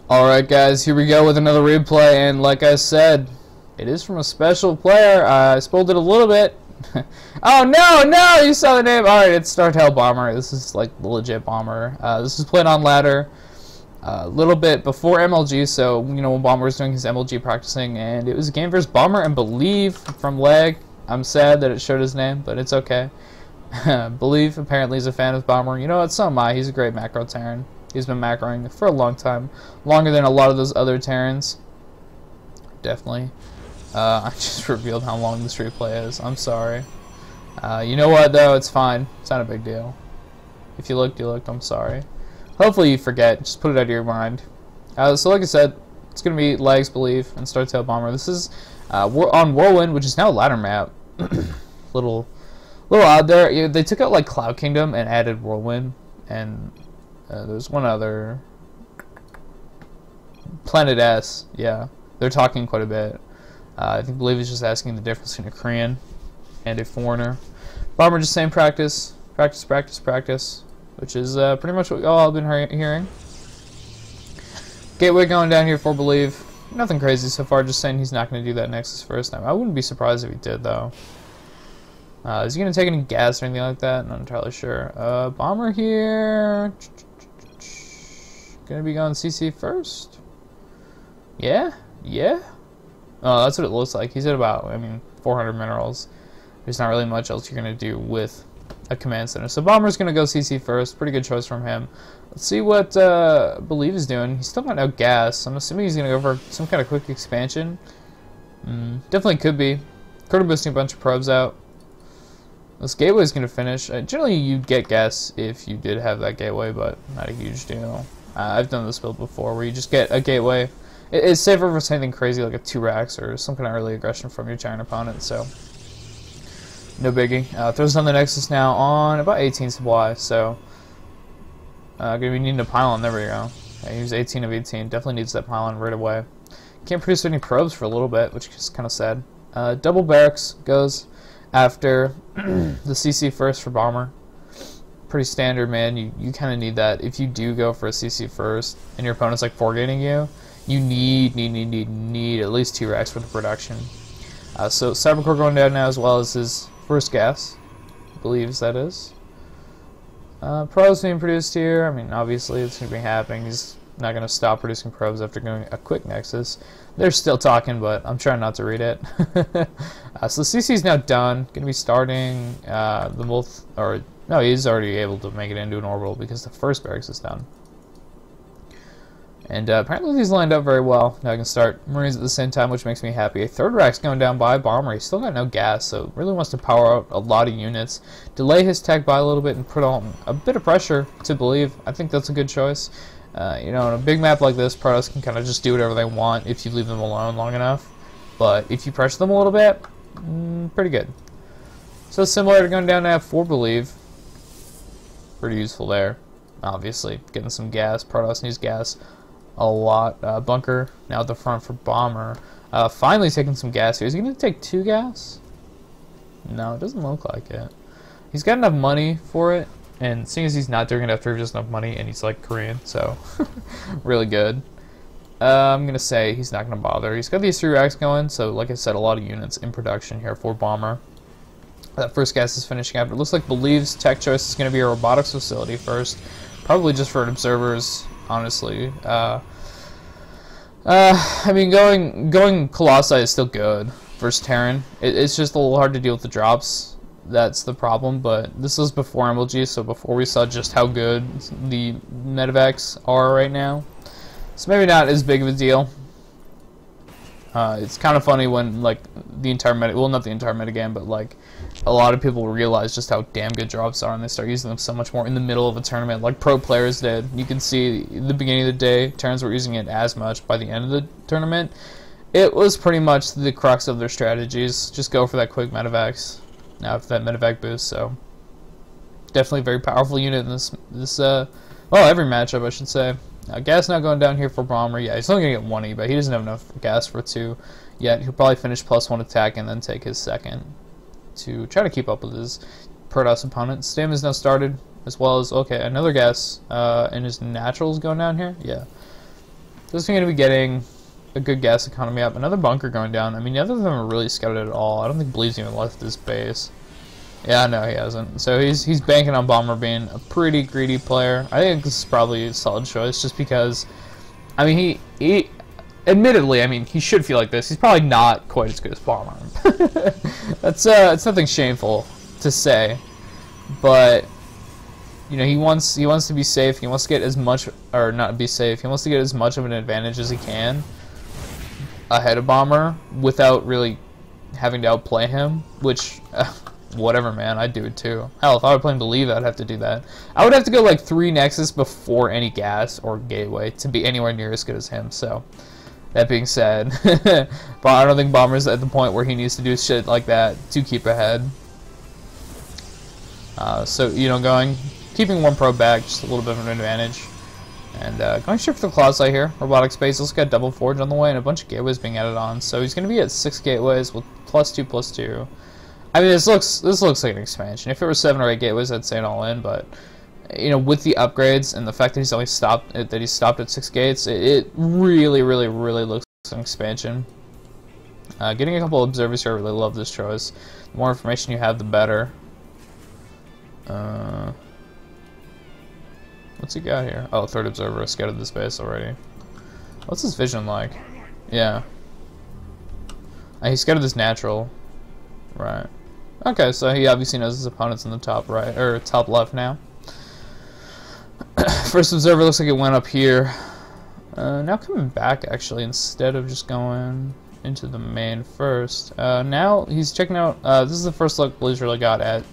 Alright guys, here we go with another replay, and like I said, it is from a special player. I spoiled it a little bit. Oh no, you saw the name. Alright, it's LaG.Bomber. This is like the legit bomber. This is played on ladder a little bit before MLG, so you know when Bomber was doing his MLG practicing, and it was a game versus Bomber and Believe from LaG. I'm sad that it showed his name, but it's okay. Believe apparently is a fan of Bomber. You know what, so am I. He's a great macro Terran. He's been macroing for a long time, longer than a lot of those other Terrans. Definitely. I just revealed how long this replay is. I'm sorry. You know what though? It's fine. It's not a big deal. If you looked, you looked. I'm sorry. Hopefully you forget. Just put it out of your mind. So like I said, it's gonna be LaG.Believe and LaG.Bomber. This is we're on Whirlwind, which is now a ladder map. little odd there. They took out like Cloud Kingdom and added Whirlwind, and there's one other, Planet S. Yeah, they're talking quite a bit. I think Believe is just asking the difference between a Korean and a foreigner. Bomber just saying practice, which is pretty much what y'all have been hearing. Gateway going down here for Believe. Nothing crazy so far, just saying he's not going to do that Nexus first time. I wouldn't be surprised if he did, though. Is he going to take any gas or anything like that? Not entirely sure. Bomber here. Going to be going CC first? Yeah? Oh, that's what it looks like. He's at about, 400 minerals. There's not really much else you're going to do with a command center. So Bomber's going to go CC first. Pretty good choice from him. Let's see what Believe is doing. He's still got no gas. I'm assuming he's going to go for some kind of quick expansion. Definitely could be. Could have boosting a bunch of probes out. This gateway is going to finish. Generally, you'd get gas if you did have that gateway, but not a huge deal. I've done this build before where you just get a gateway. It's safer for anything crazy like a 2 racks or some kind of early aggression from your giant opponent, so no biggie. Throws on the Nexus now on about 18 supply, so going to be needing a pylon. There we go. Okay, he's 18 of 18. Definitely needs that pylon right away. Can't produce any probes for a little bit, which is kind of sad. Double barracks goes after the CC first for Bomber. Pretty standard, man. You kind of need that. If you do go for a CC first and your opponent's like 4-gating you, you need at least 2 racks for the production. So Cybercore going down now as well as his first gas. Believes that is. Probes being produced here. Obviously it's going to be happening. He's not going to stop producing probes after going a quick Nexus. They're still talking, but I'm trying not to read it. So CC is now done. Going to be starting no, he's already able to make it into an orbital because the first barracks is done. And apparently these lined up very well. Now I can start Marines at the same time, which makes me happy. A third rack's going down by Bomber. He's still got no gas, so really wants to power out a lot of units. Delay his tech by a little bit and put on a bit of pressure to Believe. I think that's a good choice. You know, on a big map like this, Protoss can kind of just do whatever they want if you leave them alone long enough. But if you pressure them a little bit, pretty good. So similar to going down to F4 Believe. Pretty useful there. Obviously, getting some gas. Protoss needs gas a lot. Bunker now at the front for Bomber. Finally taking some gas here. Is he going to take 2 gas? No, it doesn't look like it. He's got enough money for it, and seeing as he's not doing it after he has enough money, and he's like Korean, so really good. I'm going to say he's not going to bother. He's got these 3 racks going, so like I said, a lot of units in production here for Bomber. That first gas is finishing up. It looks like Believe's tech choice is going to be a robotics facility first. Probably just for observers, honestly. Going Colossi is still good versus Terran. It's just a little hard to deal with the drops. That's the problem, but this was before MLG, so before we saw just how good the medevacs are right now. So maybe not as big of a deal. It's kind of funny when, like, the entire not the entire metagame, but, like, a lot of people realize just how damn good drops are, and they start using them so much more in the middle of a tournament, like pro players did. You can see at the beginning of the day, Terrans were using it as much. By the end of the tournament, it was pretty much the crux of their strategies. Just go for that quick medevacs, for that medevac boost, so definitely a very powerful unit in every matchup, I should say. Gas now going down here for Bomber. Yeah, he's only going to get 1E, but he doesn't have enough gas for 2 yet. He'll probably finish +1 attack and then take his second to try to keep up with his Protoss opponent. Stam is now started, as well as, okay, another gas, and his naturals going down here? Yeah. This is going to be getting a good gas economy up. Another bunker going down. I mean, none of them are really scouted at all. I don't think Believe's even left this base. Yeah, no, he hasn't. So he's banking on Bomber being a pretty greedy player. I think this is probably a solid choice, just because, I mean, he admittedly, I mean, he should feel like this. He's probably not quite as good as Bomber. It's nothing shameful to say, but you know, he wants to be safe. He wants to get as much, or not be safe. He wants to get as much of an advantage as he can ahead of Bomber without really having to outplay him, which. Whatever, man, I'd do it too. Hell, if I were playing Believe, I'd have to do that. I would have to go like 3 Nexus before any gas or gateway to be anywhere near as good as him. So, that being said, but I don't think Bomber's at the point where he needs to do shit like that to keep ahead. So, you know, keeping one probe back, just a little bit of an advantage. And going straight for the Cloud Sight here. Robotic Space, also got Double Forge on the way and a bunch of gateways being added on. So he's going to be at 6 gateways with +2/+2. I mean, this looks like an expansion. If it were 7 or 8 gateways, I'd say an all-in. But you know, with the upgrades and the fact that he's stopped at 6 gates, it really looks like an expansion. Getting a couple of observers here, I really love this choice. The more information you have, the better. What's he got here? Oh, 3rd observer scouted this base already. What's his vision like? Yeah, he scouted this natural. Right. Okay, so he obviously knows his opponent's in the top right, or top left now. First observer looks like it went up here. Now coming back, actually, instead of just going into the main first. Now he's checking out, this is the first look Blue's really got at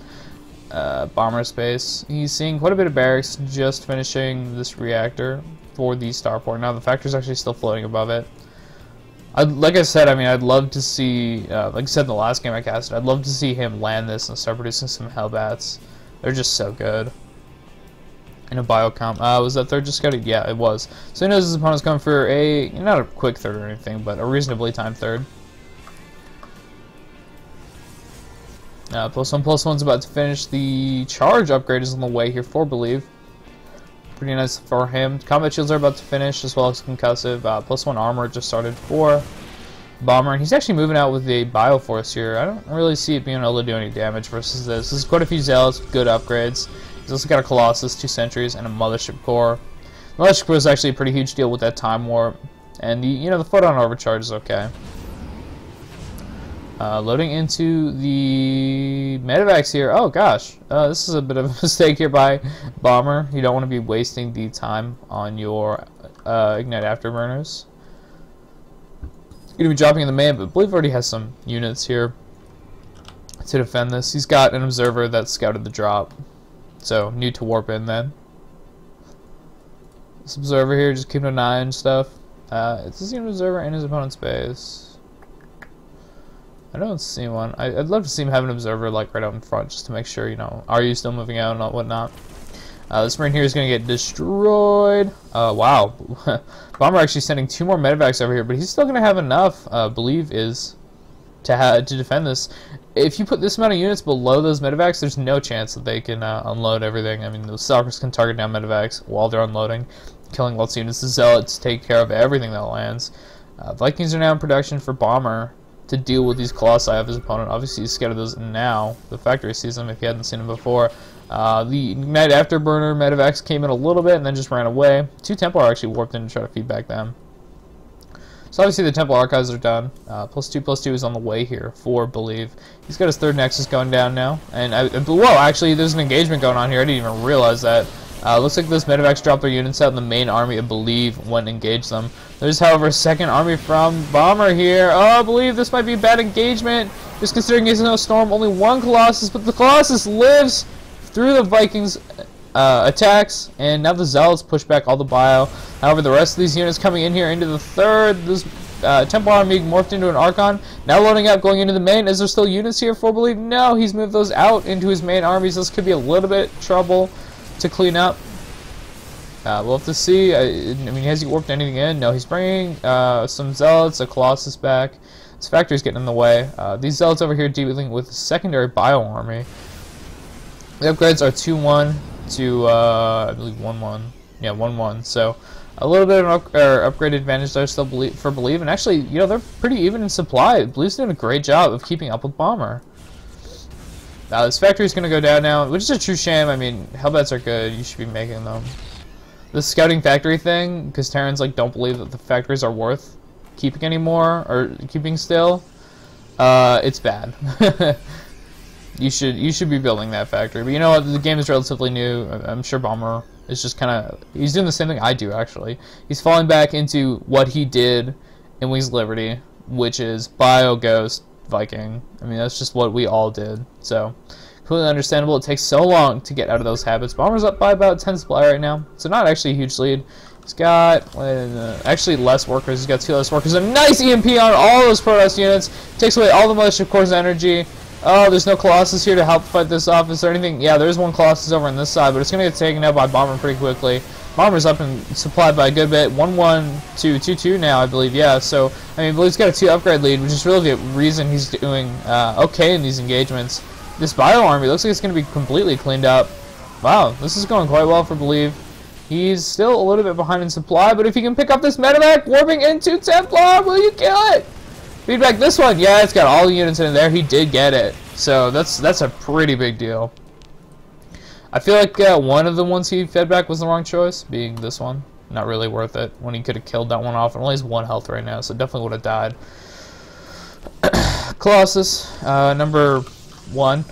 Bomber Space. He's seeing quite a bit of barracks, just finishing this reactor for the starport. Now the factor's actually still floating above it. Like I said, I mean, I'd love to see, like I said in the last game I casted, I'd love to see him land this and start producing some Hellbats. They're just so good. In a biocomp. Was that 3rd just scouted? Yeah, it was. So he knows his opponent's coming for not a quick 3rd or anything, but a reasonably timed 3rd. +1/+1's about to finish. The charge upgrade is on the way here for Believe. Pretty nice for him. Combat shields are about to finish, as well as concussive. +1 armor just started for Bomber, and he's actually moving out with a Bioforce here. I don't really see it being able to do any damage versus this. This is quite a few Zealots, good upgrades. He's also got a Colossus, 2 Sentries, and a Mothership Core. The Mothership Core is actually a pretty huge deal with that Time Warp, and the Photon Overcharge is okay. Loading into the Medivacs here. Oh gosh, this is a bit of a mistake here by Bomber. You don't want to be wasting the time on your Ignite Afterburners. He's going to be dropping in the main, but I believe already has some units here to defend this. He's got an observer that scouted the drop, so need to warp in then. This observer here, just keeping an eye on stuff. Is this an observer in his opponent's base? I don't see one. I'd love to see him have an observer like right out in front, just to make sure, you know, are you still moving out and whatnot. This marine here is going to get destroyed. Wow. Bomber actually sending 2 more Medivacs over here, but he's still going to have enough, Believe is, to defend this. If you put this amount of units below those Medivacs, there's no chance that they can unload everything. I mean, the Stalkers can target down Medivacs while they're unloading, killing lots of units. The Zealots take care of everything that lands. Vikings are now in production for Bomber to deal with these Colossi of his opponent. Obviously, he's scouted those now. The factory sees them if he hadn't seen them before. The Ignite Afterburner Medivacs came in a little bit and then just ran away. 2 Templar actually warped in to try to feedback them. So obviously the Temple Archives are done. +2/+2 is on the way here for Believe. He's got his 3rd Nexus going down now. And, whoa, actually there's an engagement going on here. I didn't even realize that. Looks like those Medivacs dropped their units out and the main army of Believe went and engaged them. There's, however, a 2nd army from Bomber here. Oh, I believe this might be a bad engagement. Just considering he's no Storm, only 1 Colossus, but the Colossus lives through the Vikings' attacks, and now the Zealots push back all the bio. However, the rest of these units coming in here into the 3rd. This Temple Army morphed into an Archon. Now loading up, going into the main. Is there still units here for Believe? No, he's moved those out into his main armies. This could be a little bit trouble to clean up. We'll have to see. I mean, has he warped anything in? No, he's bringing some Zealots, a Colossus back. His factory's getting in the way. These Zealots over here dealing with a secondary bio army. The upgrades are 2-1 to, I believe, 1-1. Yeah, 1-1. So, A little bit of an upgrade advantage there still for Believe, and actually, you know, they're pretty even in supply. Believe's doing a great job of keeping up with Bomber. Now this factory's gonna go down now, which is a true shame. I mean, Hellbats are good. You should be making them. The scouting factory thing, because Terrans like don't believe that the factories are worth keeping anymore or keeping still. It's bad. You should be building that factory. But you know what? The game is relatively new. I'm sure Bomber is just kind of... He's doing the same thing I do, actually. He's falling back into what he did in Wings of Liberty, which is Bio, Ghost, Viking. I mean, that's just what we all did. So, completely understandable. It takes so long to get out of those habits. Bomber's up by about 10 supply right now. So not actually a huge lead. He's got actually less workers. He's got 2 less workers. A nice EMP on all those Protoss units. Takes away all the Militia Corps' energy. Oh, there's no Colossus here to help fight this off. Is there anything? Yeah, there's one Colossus over on this side, but it's going to get taken out by Bomber pretty quickly. Bomber's up and supplied by a good bit. 1-1 to 2-2 now, I believe. Yeah, so, I mean, Blue's got a 2 upgrade lead, which is really the reason he's doing okay in these engagements. This Bio Army looks like it's going to be completely cleaned up. Wow, this is going quite well for Believe. He's still a little bit behind in supply, but if he can pick up this medevac, warping into Templar, will you kill it? Feedback this one, yeah, it's got all the units in there. He did get it, so that's a pretty big deal. I feel like one of the ones he fed back was the wrong choice, being this one. Not really worth it when he could have killed that one off. It only has 1 health right now, so definitely would have died. Colossus, number 1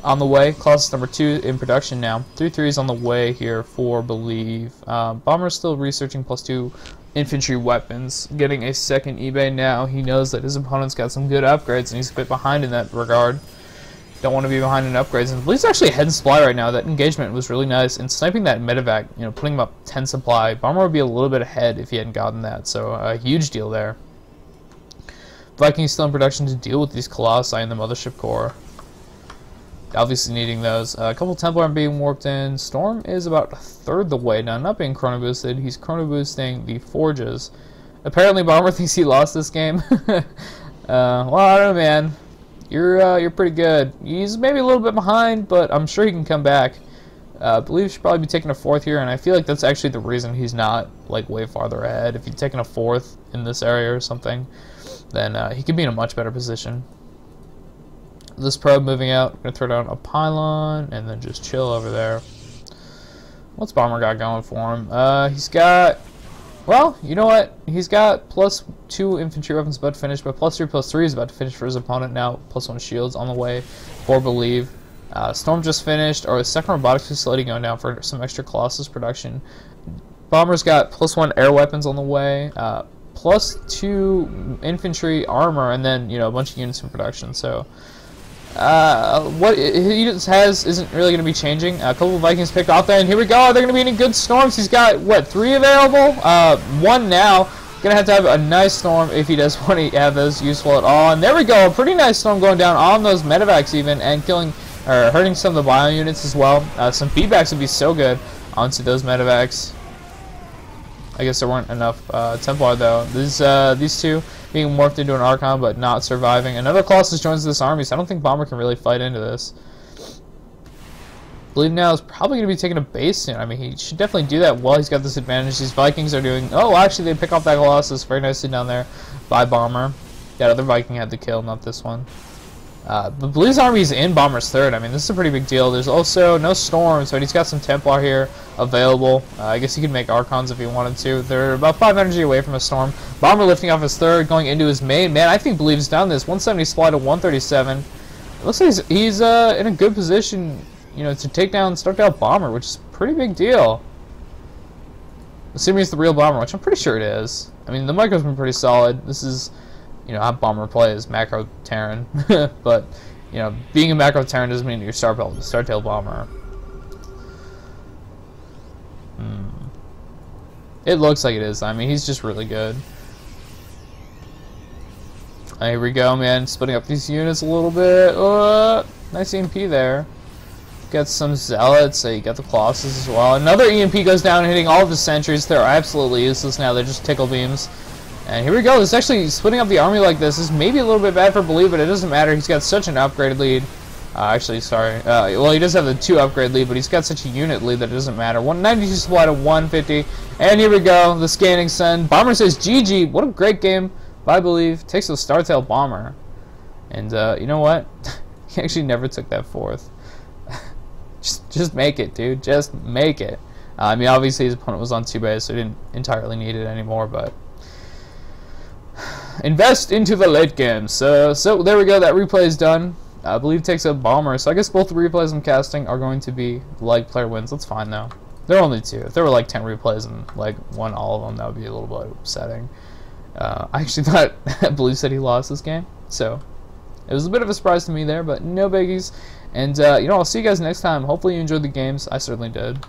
on the way. Colossus number 2 in production now. 3-3s on the way here for Believe. Bomber's still researching +2 infantry weapons, getting a second eBay now. He knows that his opponent's got some good upgrades, and he's a bit behind in that regard. Don't want to be behind in upgrades. And Belize's actually ahead in supply right now. That engagement was really nice. And sniping that medevac, you know, putting him up 10 supply, Bomber would be a little bit ahead if he hadn't gotten that. So a huge deal there. Vikings still in production to deal with these Colossi in the Mothership Core. Obviously needing those. A couple Templar being warped in. Storm is about 1/3 the way now, not being chrono boosted. He's chrono boosting the Forges. Apparently Bomber thinks he lost this game. Well, I don't know, man. You're pretty good. He's maybe a little bit behind, but I'm sure he can come back. I believe he should probably be taking a 4th here, and I feel like that's actually the reason he's not like way farther ahead. If he'd taken a 4th in this area or something, then he could be in a much better position. This probe moving out, gonna throw down a pylon and then just chill over there. What's Bomber got going for him? He's got, well, you know what? He's got +2 infantry weapons about to finish, but +3/+3 is about to finish for his opponent now. +1 shields on the way for Believe. Storm just finished, or a second robotics facility going down for some extra Colossus production. Bomber's got +1 air weapons on the way, +2 infantry armor, and then, you know, a bunch of units in production. So what he has isn't really going to be changing. A couple of Vikings picked off there, and here we go. They're going to be in good storms. He's got, what, 3 available? 1 now. Going to have a nice storm if he does want to have those useful at all. And there we go. A pretty nice storm going down on those medevacs even, and killing or hurting some of the bio units as well. Some feedbacks would be so good onto those medevacs. I guess there weren't enough Templar though. These two being morphed into an Archon but not surviving. Another Colossus joins this army, so I don't think Bomber can really fight into this. Believe now is probably going to be taking a base soon. I mean, he should definitely do that while he's got this advantage. These Vikings are doing... Oh, actually, they pick off that Colossus very nicely down there by Bomber. That other Viking had the kill, not this one. But Blue's army is in Bomber's 3rd. I mean, this is a pretty big deal. There's also no storms, but he's got some Templar here available. I guess he could make Archons if he wanted to. They're about 5 energy away from a storm. Bomber lifting off his 3rd, going into his main. Man, I think Believe's done this. 170 supply to 137. It looks like he's in a good position, you know, to take down, start down Bomber, which is a pretty big deal. Assuming it's the real Bomber, which I'm pretty sure it is. I mean, the micro's been pretty solid. This is, you know, how Bomber plays, macro Terran. But, you know, being a macro Terran doesn't mean you're Startail Bomber. It looks like it is. I mean, he's just really good. Here we go, man. Splitting up these units a little bit. Nice EMP there. Got some Zealots. So you got the Colossus as well. Another EMP goes down, hitting all of the sentries. They're absolutely useless now. They're just tickle beams. And here we go. This actually splitting up the army like this is maybe a little bit bad for Believe, but it doesn't matter. He's got such an upgraded lead. Actually, sorry. Well, he does have the 2 upgrade lead, but he's got such a unit lead that it doesn't matter. 192 supply to 150. And here we go. The scanning send. Bomber says GG. What a great game by Believe. Takes the Startail Bomber. And you know what? He actually never took that 4th. just make it, dude. Just make it. I mean, obviously his opponent was on 2 base, so he didn't entirely need it anymore, but invest into the late games. So there we go. That replay is done. I Believe takes a Bomber. So I guess both the replays I'm casting are going to be LaG player wins. That's fine though. There are only 2. If there were like 10 replays and LaG won all of them, that would be a little bit upsetting. I actually thought Believe said he lost this game, so it was a bit of a surprise to me there, but no biggies. And you know, I'll see you guys next time. Hopefully you enjoyed the games. I certainly did.